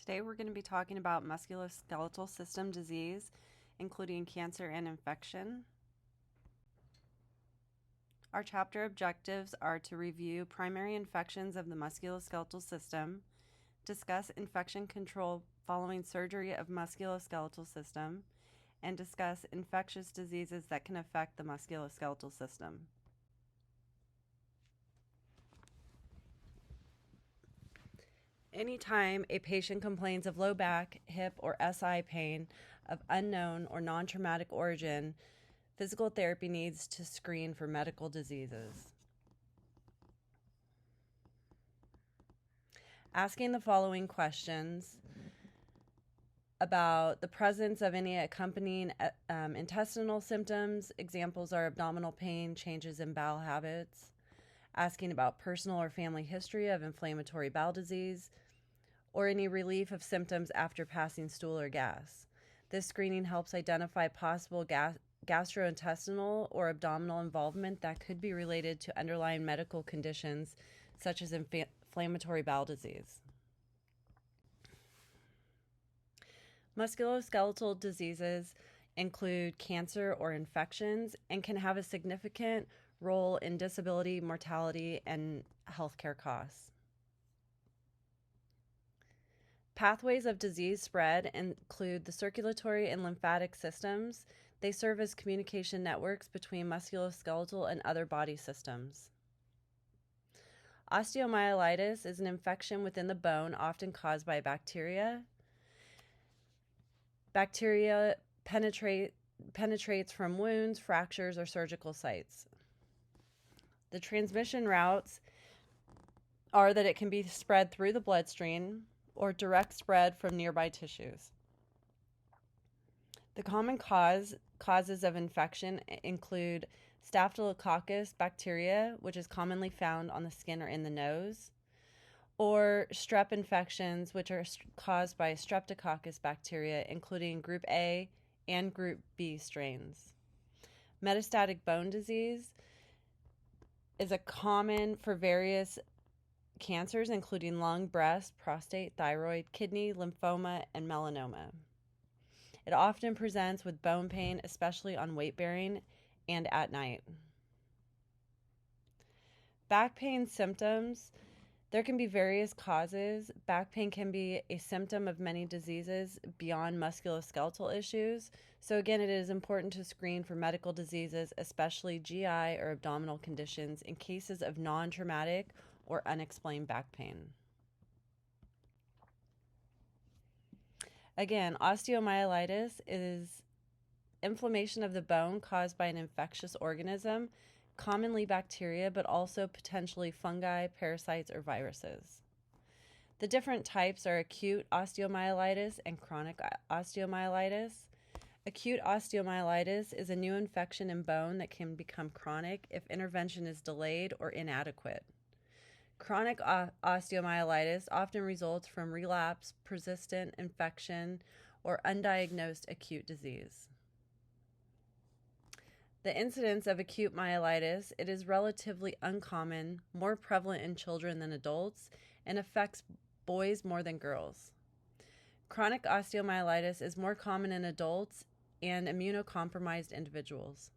Today we're going to be talking about musculoskeletal system disease, including cancer and infection. Our chapter objectives are to review primary infections of the musculoskeletal system, discuss infection control following surgery of musculoskeletal system, and discuss infectious diseases that can affect the musculoskeletal system. Anytime a patient complains of low back, hip, or SI pain of unknown or non-traumatic origin, physical therapy needs to screen for medical diseases. Asking the following questions about the presence of any accompanying intestinal symptoms. Examples are abdominal pain, changes in bowel habits. Asking about personal or family history of inflammatory bowel disease, or any relief of symptoms after passing stool or gas. This screening helps identify possible gastrointestinal or abdominal involvement that could be related to underlying medical conditions such as inflammatory bowel disease. Musculoskeletal diseases include cancer or infections and can have a significant role in disability, mortality, and healthcare costs. Pathways of disease spread include the circulatory and lymphatic systems. They serve as communication networks between musculoskeletal and other body systems. Osteomyelitis is an infection within the bone, often caused by bacteria. Bacteria penetrates from wounds, fractures, or surgical sites. The transmission routes are that it can be spread through the bloodstream or direct spread from nearby tissues. The common causes of infection include Staphylococcus bacteria, which is commonly found on the skin or in the nose, or strep infections, which are caused by Streptococcus bacteria, including Group A and Group B strains. Metastatic bone disease is a common for various cancers, including lung, breast, prostate, thyroid, kidney, lymphoma, and melanoma. It often presents with bone pain, especially on weight bearing and at night. Back pain symptoms. There can be various causes. Back pain can be a symptom of many diseases beyond musculoskeletal issues. So again, it is important to screen for medical diseases, especially GI or abdominal conditions, in cases of non-traumatic or unexplained back pain. Again, osteomyelitis is inflammation of the bone caused by an infectious organism, commonly bacteria, but also potentially fungi, parasites, or viruses. The different types are acute osteomyelitis and chronic osteomyelitis. Acute osteomyelitis is a new infection in bone that can become chronic if intervention is delayed or inadequate. Chronic osteomyelitis often results from relapse, persistent infection, or undiagnosed acute disease. The incidence of acute myelitis, it is relatively uncommon, more prevalent in children than adults, and affects boys more than girls. Chronic osteomyelitis is more common in adults and immunocompromised individuals.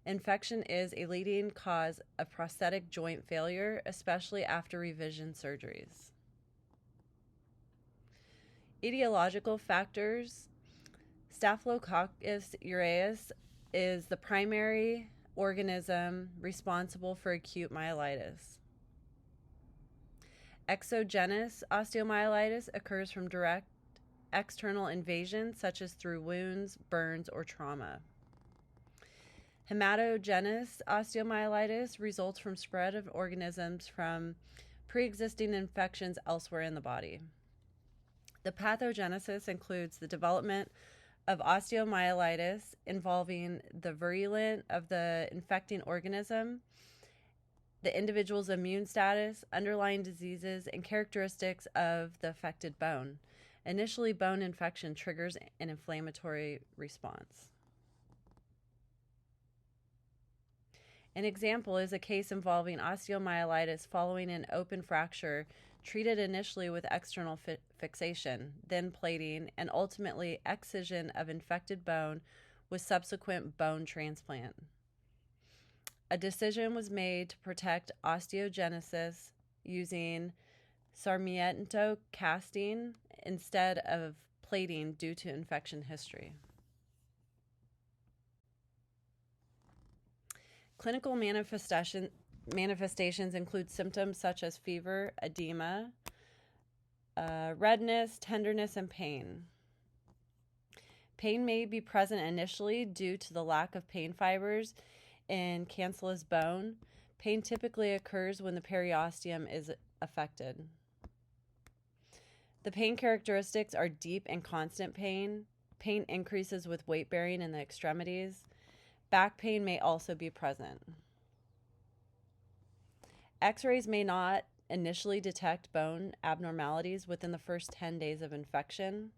Infection is a leading cause of prosthetic joint failure, especially after revision surgeries. Etiological factors. Staphylococcus aureus is the primary organism responsible for acute myelitis. Exogenous osteomyelitis occurs from direct external invasion, such as through wounds, burns, or trauma. Hematogenous osteomyelitis results from spread of organisms from pre-existing infections elsewhere in the body. The pathogenesis includes the development of osteomyelitis involving the virulence of the infecting organism, the individual's immune status, underlying diseases, and characteristics of the affected bone. Initially, bone infection triggers an inflammatory response. An example is a case involving osteomyelitis following an open fracture, treated initially with external fixation, then plating, and ultimately excision of infected bone with subsequent bone transplant. A decision was made to protect osteogenesis using Sarmiento casting instead of plating due to infection history. Clinical manifestations include symptoms such as fever, edema, redness, tenderness, and pain. Pain may be present initially due to the lack of pain fibers in cancellous bone. Pain typically occurs when the periosteum is affected. The pain characteristics are deep and constant pain. Pain increases with weight bearing in the extremities. Back pain may also be present. X-rays may not initially detect bone abnormalities within the first 10 days of infection.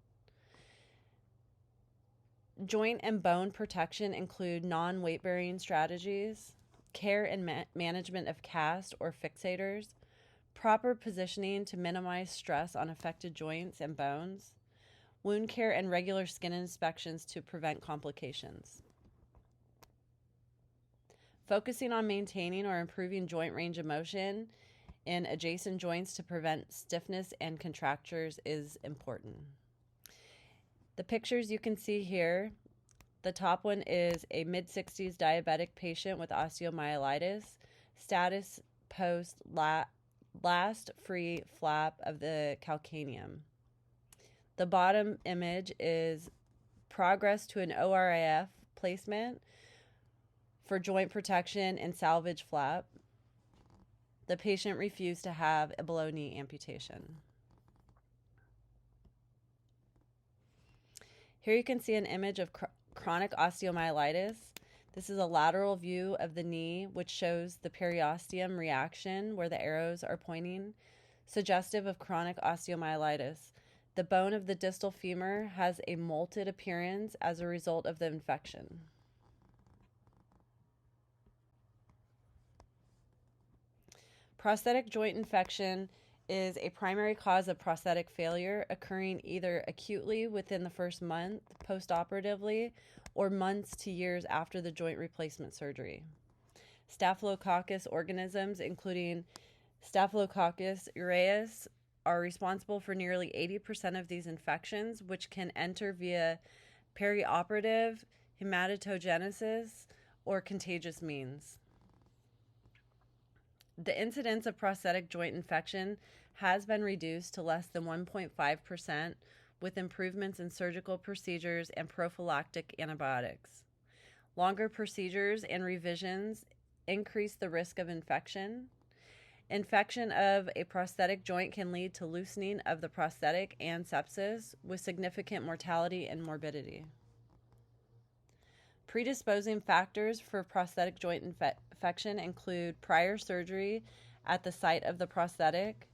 Joint and bone protection include non-weight bearing strategies, care and management of cast or fixators, proper positioning to minimize stress on affected joints and bones, wound care and regular skin inspections to prevent complications. Focusing on maintaining or improving joint range of motion in adjacent joints to prevent stiffness and contractures is important. The pictures you can see here, the top one is a mid-60s diabetic patient with osteomyelitis, status post last free flap of the calcaneum. The bottom image is progress to an ORIF placement for joint protection and salvage flap. The patient refused to have a below knee amputation. Here you can see an image of chronic osteomyelitis. This is a lateral view of the knee, which shows the periosteum reaction where the arrows are pointing, suggestive of chronic osteomyelitis. The bone of the distal femur has a molted appearance as a result of the infection. Prosthetic joint infection is a primary cause of prosthetic failure, occurring either acutely within the first month postoperatively or months to years after the joint replacement surgery. Staphylococcus organisms, including Staphylococcus aureus, are responsible for nearly 80% of these infections, which can enter via perioperative hematogenesis or contagious means. The incidence of prosthetic joint infection has been reduced to less than 1.5% with improvements in surgical procedures and prophylactic antibiotics. Longer procedures and revisions increase the risk of infection. Infection of a prosthetic joint can lead to loosening of the prosthetic and sepsis with significant mortality and morbidity. Predisposing factors for prosthetic joint infection include prior surgery at the site of the prosthetic,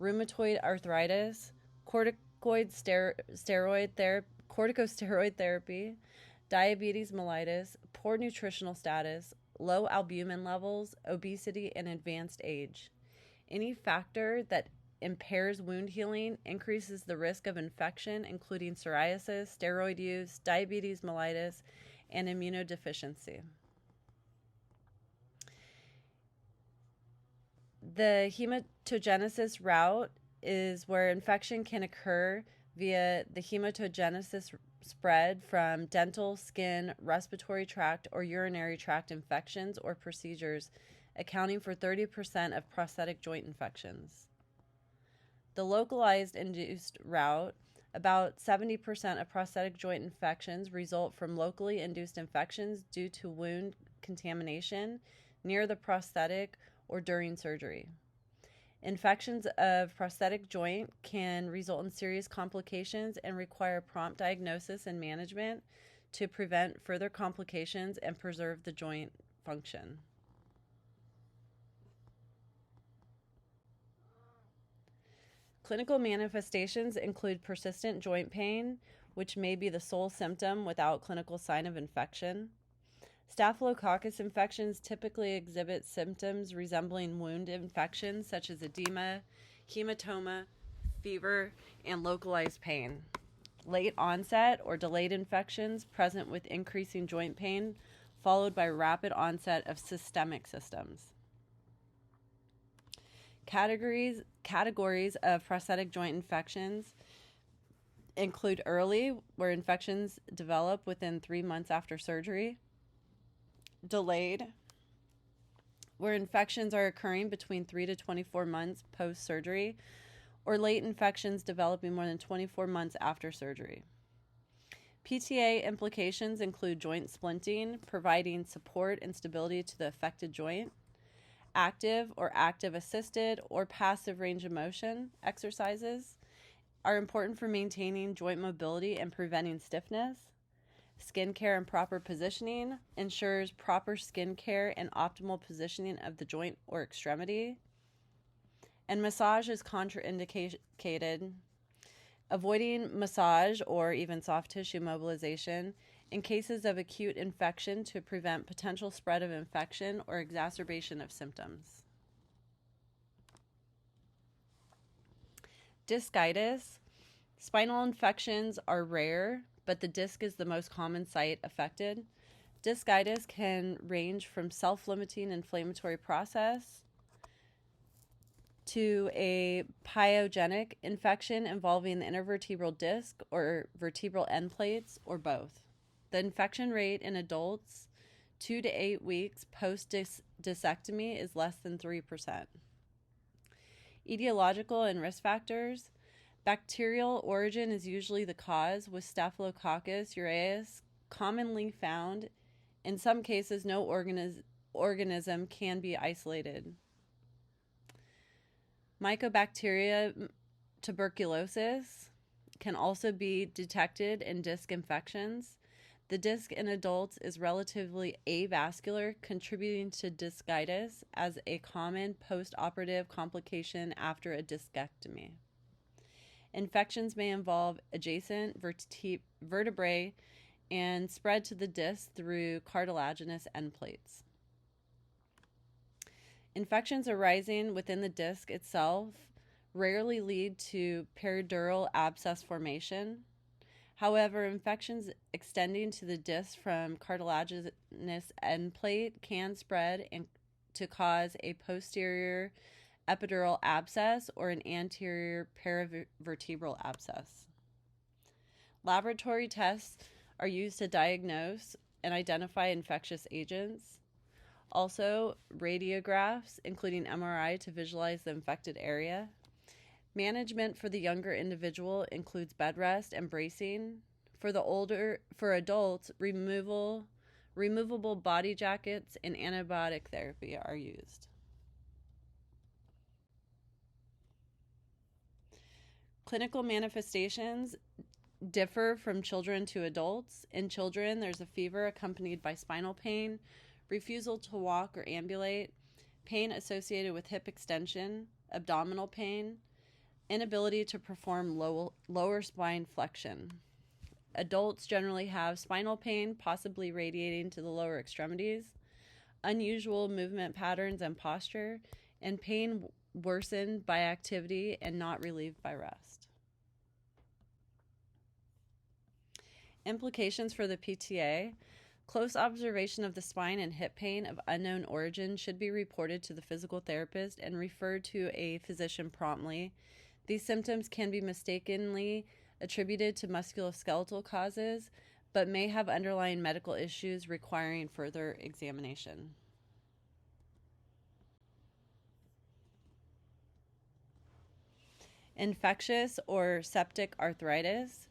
rheumatoid arthritis, corticosteroid therapy, diabetes mellitus, poor nutritional status, low albumin levels, obesity, and advanced age. Any factor that impairs wound healing increases the risk of infection, including psoriasis, steroid use, diabetes mellitus, and immunodeficiency. The hematogenesis route is where infection can occur via the hematogenesis spread from dental, skin, respiratory tract, or urinary tract infections or procedures, accounting for 30% of prosthetic joint infections. The localized induced route, about 70% of prosthetic joint infections result from locally induced infections due to wound contamination near the prosthetic or during surgery. Infections of prosthetic joint can result in serious complications and require prompt diagnosis and management to prevent further complications and preserve the joint function. Clinical manifestations include persistent joint pain, which may be the sole symptom without clinical sign of infection. Staphylococcus infections typically exhibit symptoms resembling wound infections such as edema, hematoma, fever, and localized pain. Late onset or delayed infections present with increasing joint pain, followed by rapid onset of systemic systems. Categories of prosthetic joint infections include early, where infections develop within 3 months after surgery; delayed, where infections are occurring between 3 to 24 months post-surgery; or late infections developing more than 24 months after surgery. PTA implications include joint splinting, providing support and stability to the affected joint; active or active-assisted or passive range of motion exercises are important for maintaining joint mobility and preventing stiffness. Skin care and proper positioning ensures proper skin care and optimal positioning of the joint or extremity. And massage is contraindicated. Avoiding massage or even soft tissue mobilization in cases of acute infection to prevent potential spread of infection or exacerbation of symptoms. Discitis. Spinal infections are rare, but the disc is the most common site affected. Discitis can range from self-limiting inflammatory process to a pyogenic infection involving the intervertebral disc or vertebral end plates, or both. The infection rate in adults 2 to 8 weeks post-discectomy is less than 3%. Etiological and risk factors. Bacterial origin is usually the cause, with Staphylococcus aureus commonly found. In some cases, no organism can be isolated. Mycobacteria tuberculosis can also be detected in disc infections. The disc in adults is relatively avascular, contributing to discitis as a common post-operative complication after a discectomy. Infections may involve adjacent vertebrae and spread to the disc through cartilaginous end plates. Infections arising within the disc itself rarely lead to peridural abscess formation. However, infections extending to the disc from cartilaginous end plate can spread and to cause a posterior epidural abscess or an anterior paravertebral abscess. Laboratory tests are used to diagnose and identify infectious agents. Also, radiographs, including MRI, to visualize the infected area. Management for the younger individual includes bed rest and bracing. For adults, removable body jackets and antibiotic therapy are used. Clinical manifestations differ from children to adults. In children, there's a fever accompanied by spinal pain, refusal to walk or ambulate, pain associated with hip extension, abdominal pain, inability to perform lower spine flexion. Adults generally have spinal pain, possibly radiating to the lower extremities, unusual movement patterns and posture, and pain worsened by activity and not relieved by rest. Implications for the PTA. Close observation of the spine and hip pain of unknown origin should be reported to the physical therapist and referred to a physician promptly. These symptoms can be mistakenly attributed to musculoskeletal causes, but may have underlying medical issues requiring further examination. Infectious or septic arthritis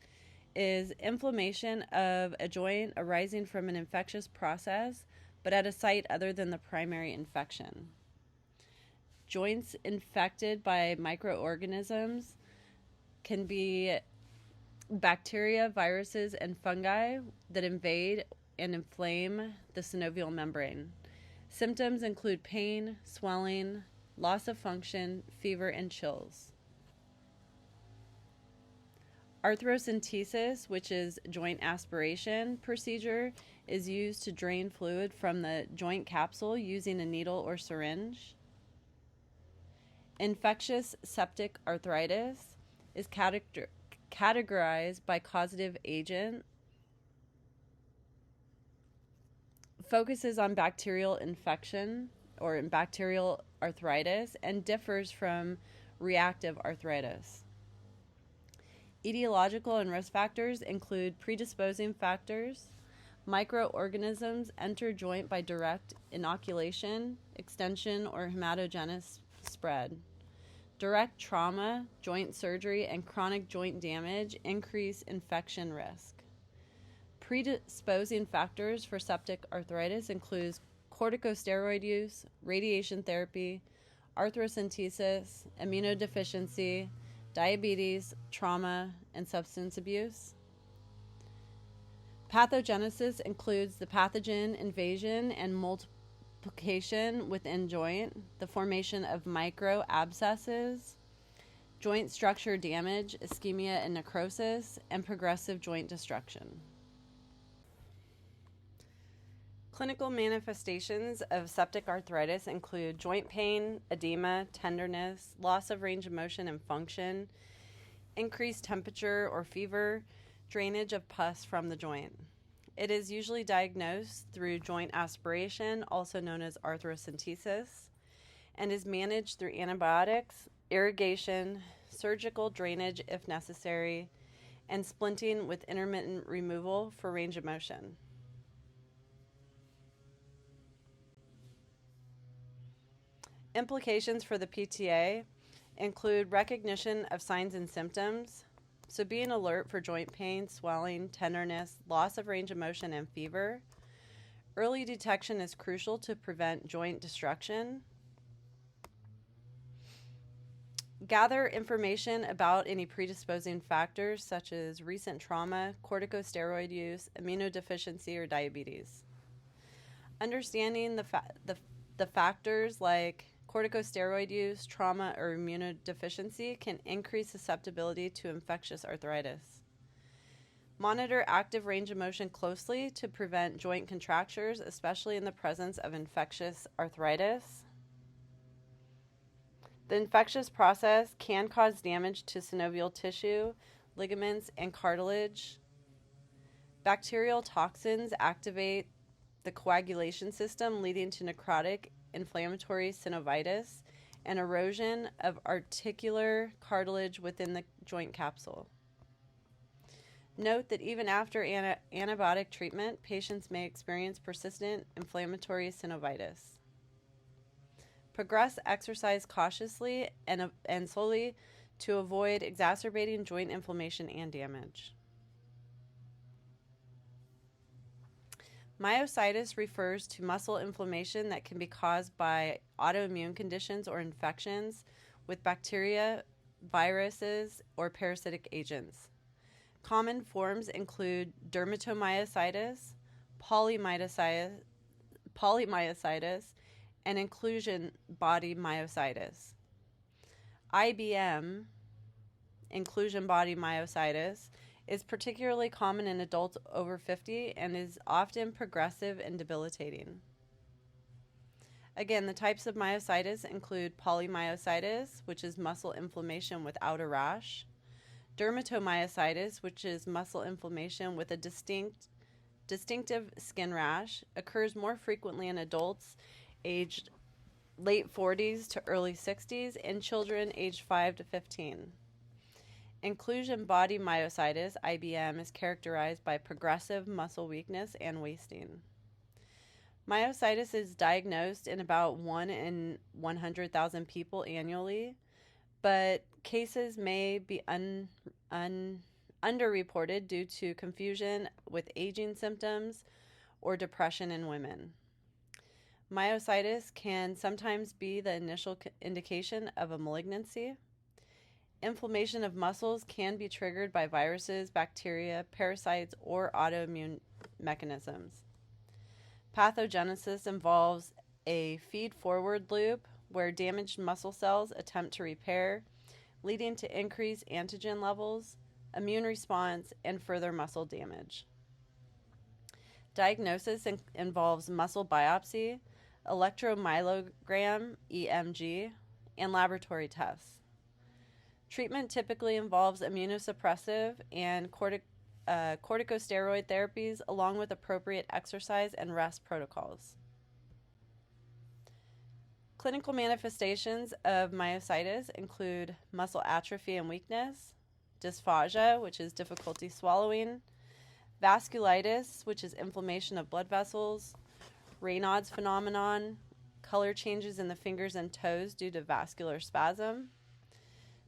is inflammation of a joint arising from an infectious process, but at a site other than the primary infection. Joints infected by microorganisms can be bacteria, viruses, and fungi that invade and inflame the synovial membrane. Symptoms include pain, swelling, loss of function, fever, and chills. Arthrocentesis, which is joint aspiration procedure, is used to drain fluid from the joint capsule using a needle or syringe. Infectious septic arthritis is categorized by causative agent, focuses on bacterial infection or bacterial arthritis, and differs from reactive arthritis. Etiological and risk factors include predisposing factors. Microorganisms enter joint by direct inoculation, extension, or hematogenous spread. Direct trauma, joint surgery, and chronic joint damage increase infection risk. Predisposing factors for septic arthritis include corticosteroid use, radiation therapy, arthrocentesis, immunodeficiency, diabetes, trauma, and substance abuse. Pathogenesis includes the pathogen invasion and multiplication within joint, the formation of micro abscesses, joint structure damage, ischemia and necrosis, and progressive joint destruction. Clinical manifestations of septic arthritis include joint pain, edema, tenderness, loss of range of motion and function, increased temperature or fever, drainage of pus from the joint. It is usually diagnosed through joint aspiration, also known as arthrocentesis, and is managed through antibiotics, irrigation, surgical drainage if necessary, and splinting with intermittent removal for range of motion. Implications for the PTA include recognition of signs and symptoms, so being alert for joint pain, swelling, tenderness, loss of range of motion, and fever. Early detection is crucial to prevent joint destruction. Gather information about any predisposing factors such as recent trauma, corticosteroid use, immunodeficiency, or diabetes. Understanding the factors like corticosteroid use, trauma, or immunodeficiency can increase susceptibility to infectious arthritis. Monitor active range of motion closely to prevent joint contractures, especially in the presence of infectious arthritis. The infectious process can cause damage to synovial tissue, ligaments, and cartilage. Bacterial toxins activate the coagulation system, leading to necrotic inflammatory synovitis and erosion of articular cartilage within the joint capsule. Note that even after antibiotic treatment, patients may experience persistent inflammatory synovitis. Progress exercise cautiously and slowly to avoid exacerbating joint inflammation and damage. Myositis refers to muscle inflammation that can be caused by autoimmune conditions or infections with bacteria, viruses, or parasitic agents. Common forms include dermatomyositis, polymyositis, and inclusion body myositis. IBM, inclusion body myositis, is particularly common in adults over 50 and is often progressive and debilitating. Again, the types of myositis include polymyositis, which is muscle inflammation without a rash, dermatomyositis, which is muscle inflammation with a distinctive skin rash, occurs more frequently in adults aged late 40s to early 60s and children aged 5 to 15. Inclusion body myositis, IBM, is characterized by progressive muscle weakness and wasting. Myositis is diagnosed in about 1 in 100,000 people annually, but cases may be underreported due to confusion with aging symptoms or depression in women. Myositis can sometimes be the initial indication of a malignancy. Inflammation of muscles can be triggered by viruses, bacteria, parasites, or autoimmune mechanisms. Pathogenesis involves a feed-forward loop where damaged muscle cells attempt to repair, leading to increased antigen levels, immune response, and further muscle damage. Diagnosis involves muscle biopsy, electromyogram, EMG, and laboratory tests. Treatment typically involves immunosuppressive and corticosteroid therapies along with appropriate exercise and rest protocols. Clinical manifestations of myositis include muscle atrophy and weakness, dysphagia, which is difficulty swallowing, vasculitis, which is inflammation of blood vessels, Raynaud's phenomenon, color changes in the fingers and toes due to vascular spasm,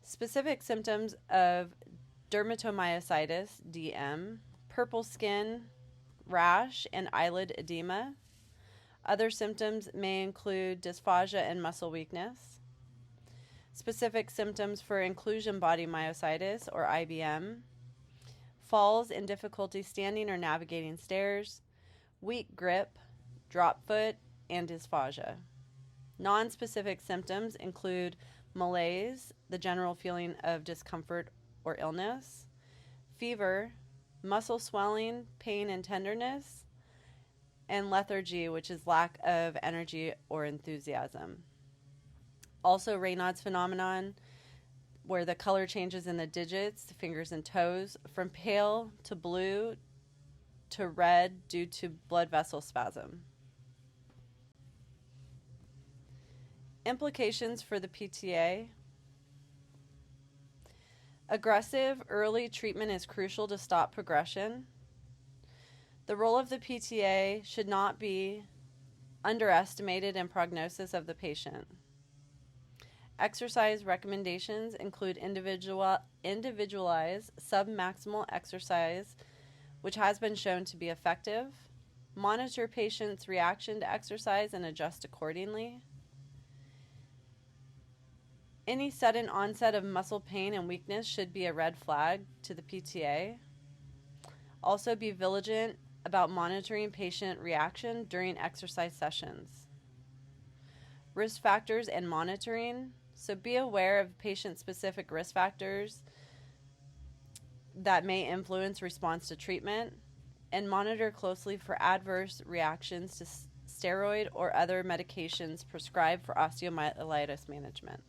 specific symptoms of dermatomyositis, DM, purple skin, rash, and eyelid edema. Other symptoms may include dysphagia and muscle weakness. Specific symptoms for inclusion body myositis, or IBM, falls and difficulty standing or navigating stairs, weak grip, drop foot, and dysphagia. Non-specific symptoms include malaise, the general feeling of discomfort or illness, fever, muscle swelling, pain and tenderness, and lethargy, which is lack of energy or enthusiasm. Also, Raynaud's phenomenon, where the color changes in the digits, the fingers and toes, from pale to blue to red due to blood vessel spasm. Implications for the PTA. Aggressive early treatment is crucial to stop progression. The role of the PTA should not be underestimated in prognosis of the patient. Exercise recommendations include individualized submaximal exercise, which has been shown to be effective. Monitor patients' reaction to exercise and adjust accordingly. Any sudden onset of muscle pain and weakness should be a red flag to the PTA. Also, be vigilant about monitoring patient reaction during exercise sessions. Risk factors and monitoring. So be aware of patient-specific risk factors that may influence response to treatment, and monitor closely for adverse reactions to steroid or other medications prescribed for osteomyelitis management.